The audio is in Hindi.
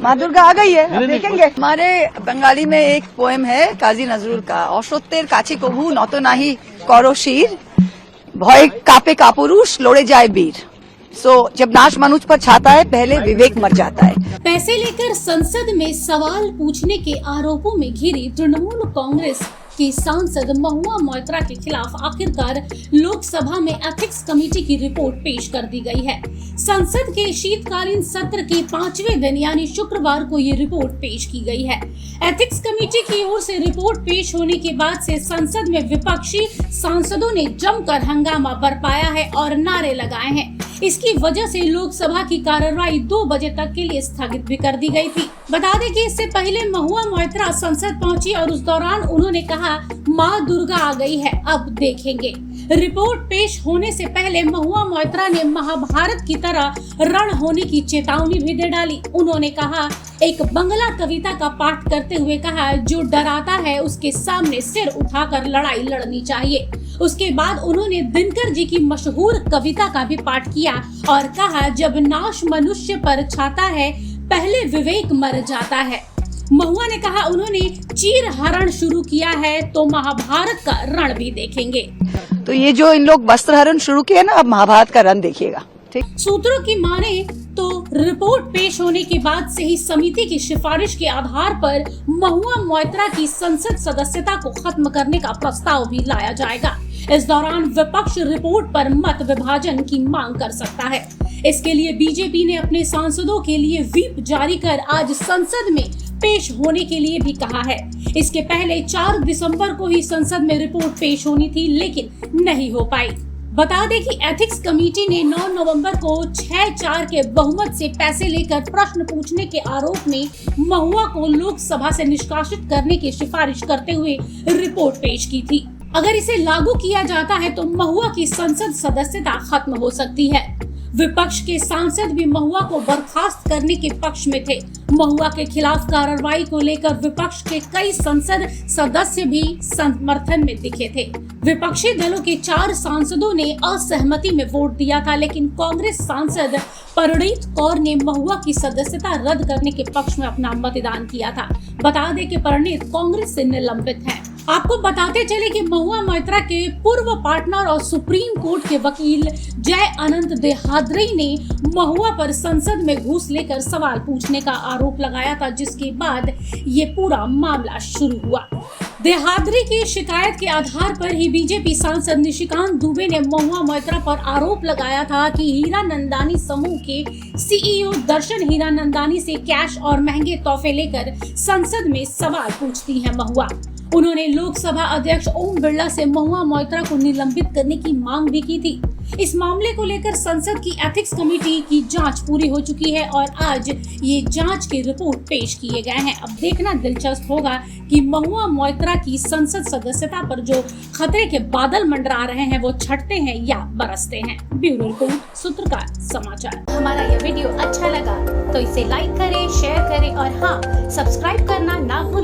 माँ दुर्गा आ गई है, अब देखेंगे। हमारे बंगाली में एक पोएम है काजी नजरुल का, অসত্যের কাছে কভু নত নাহি করো শির, ভয় কাঁপে কাপুরুষ লড়ে যায় বীर। जब नाश मनुष्य पर छाता है पहले विवेक मर जाता है। पैसे लेकर संसद में सवाल पूछने के आरोपों में घिरी तृणमूल कांग्रेस की सांसद महुआ मोइत्रा के खिलाफ आखिरकार लोकसभा में एथिक्स कमेटी की रिपोर्ट पेश कर दी गई है। संसद के शीतकालीन सत्र के 5वें दिन यानी शुक्रवार को ये रिपोर्ट पेश की गई है। एथिक्स कमेटी की ओर से रिपोर्ट पेश होने के बाद से संसद में विपक्षी सांसदों ने जमकर हंगामा बरपाया है और नारे लगाए हैं। इसकी वजह से लोकसभा की कार्यवाही 2 बजे तक के लिए स्थगित भी कर दी गई थी। बता दें कि इससे पहले महुआ मोइत्रा संसद पहुंची और उस दौरान उन्होंने कहा माँ दुर्गा आ गई है, अब देखेंगे। रिपोर्ट पेश होने से पहले महुआ मोइत्रा ने महाभारत की तरह रण होने की चेतावनी भी दे डाली। उन्होंने कहा, एक बंगला कविता का पाठ करते हुए कहा, जो डराता है उसके सामने सिर उठाकर लड़ाई लड़नी चाहिए। उसके बाद उन्होंने दिनकर जी की मशहूर कविता का भी पाठ किया और कहा, जब नाश मनुष्य पर छाता है पहले विवेक मर जाता है। महुआ ने कहा, उन्होंने चीर हरण शुरू किया है तो महाभारत का रण भी देखेंगे। तो ये जो इन लोग वस्त्र हरण शुरू किया ना, अब महाभारत का रण देखिएगा। सूत्रों की माने तो रिपोर्ट पेश होने के बाद से ही समिति की सिफारिश के आधार पर महुआ मोइत्रा की संसद सदस्यता को खत्म करने का प्रस्ताव भी लाया जाएगा। इस दौरान विपक्ष रिपोर्ट पर मत विभाजन की मांग कर सकता है। इसके लिए बीजेपी ने अपने सांसदों के लिए व्हिप जारी कर आज संसद में पेश होने के लिए भी कहा है। इसके पहले 4 दिसंबर को ही संसद में रिपोर्ट पेश होनी थी, लेकिन नहीं हो पाई। बता दें कि एथिक्स कमेटी ने 9 नवंबर को 6-4 के बहुमत से पैसे लेकर प्रश्न पूछने के आरोप में महुआ को लोकसभा से निष्कासित करने की सिफारिश करते हुए रिपोर्ट पेश की थी। अगर इसे लागू किया जाता है तो महुआ की संसद सदस्यता खत्म हो सकती है। विपक्ष के सांसद भी महुआ को बर्खास्त करने के पक्ष में थे। महुआ के खिलाफ कार्रवाई को लेकर विपक्ष के कई संसद सदस्य भी समर्थन में दिखे थे। विपक्षी दलों के 4 सांसदों ने असहमति में वोट दिया था, लेकिन कांग्रेस सांसद परनीत कौर ने महुआ की सदस्यता रद्द करने के पक्ष में अपना मतदान किया था। बता दें कि परनीत कांग्रेस से निलंबित हैं। आपको बताते चले कि महुआ मोइत्रा के पूर्व पार्टनर और सुप्रीम कोर्ट के वकील जय अनंत देहाद्री ने महुआ पर संसद में घूस लेकर सवाल पूछने का आरोप लगाया था, जिसके बाद ये पूरा मामला शुरू हुआ। देहाद्री की शिकायत के आधार पर ही बीजेपी सांसद निशिकांत दुबे ने महुआ मोइत्रा पर आरोप लगाया था कि हीरानंदानी समूह के सीईओ दर्शन हीरानंदानी से कैश और महंगे तोहफे लेकर संसद में सवाल पूछती है महुआ। उन्होंने लोकसभा अध्यक्ष ओम बिरला से महुआ मोइत्रा को निलंबित करने की मांग भी की थी। इस मामले को लेकर संसद की एथिक्स कमेटी की जांच पूरी हो चुकी है और आज ये जांच की रिपोर्ट पेश किए गए हैं। अब देखना दिलचस्प होगा कि महुआ मोइत्रा की संसद सदस्यता पर जो खतरे के बादल मंडरा रहे हैं वो छटते हैं या बरसते हैं। ब्यूरो रिपोर्ट, सूत्रकार समाचार। हमारा यह वीडियो अच्छा लगा तो इसे लाइक करें, शेयर करें और हाँ, सब्सक्राइब करना ना भूलें।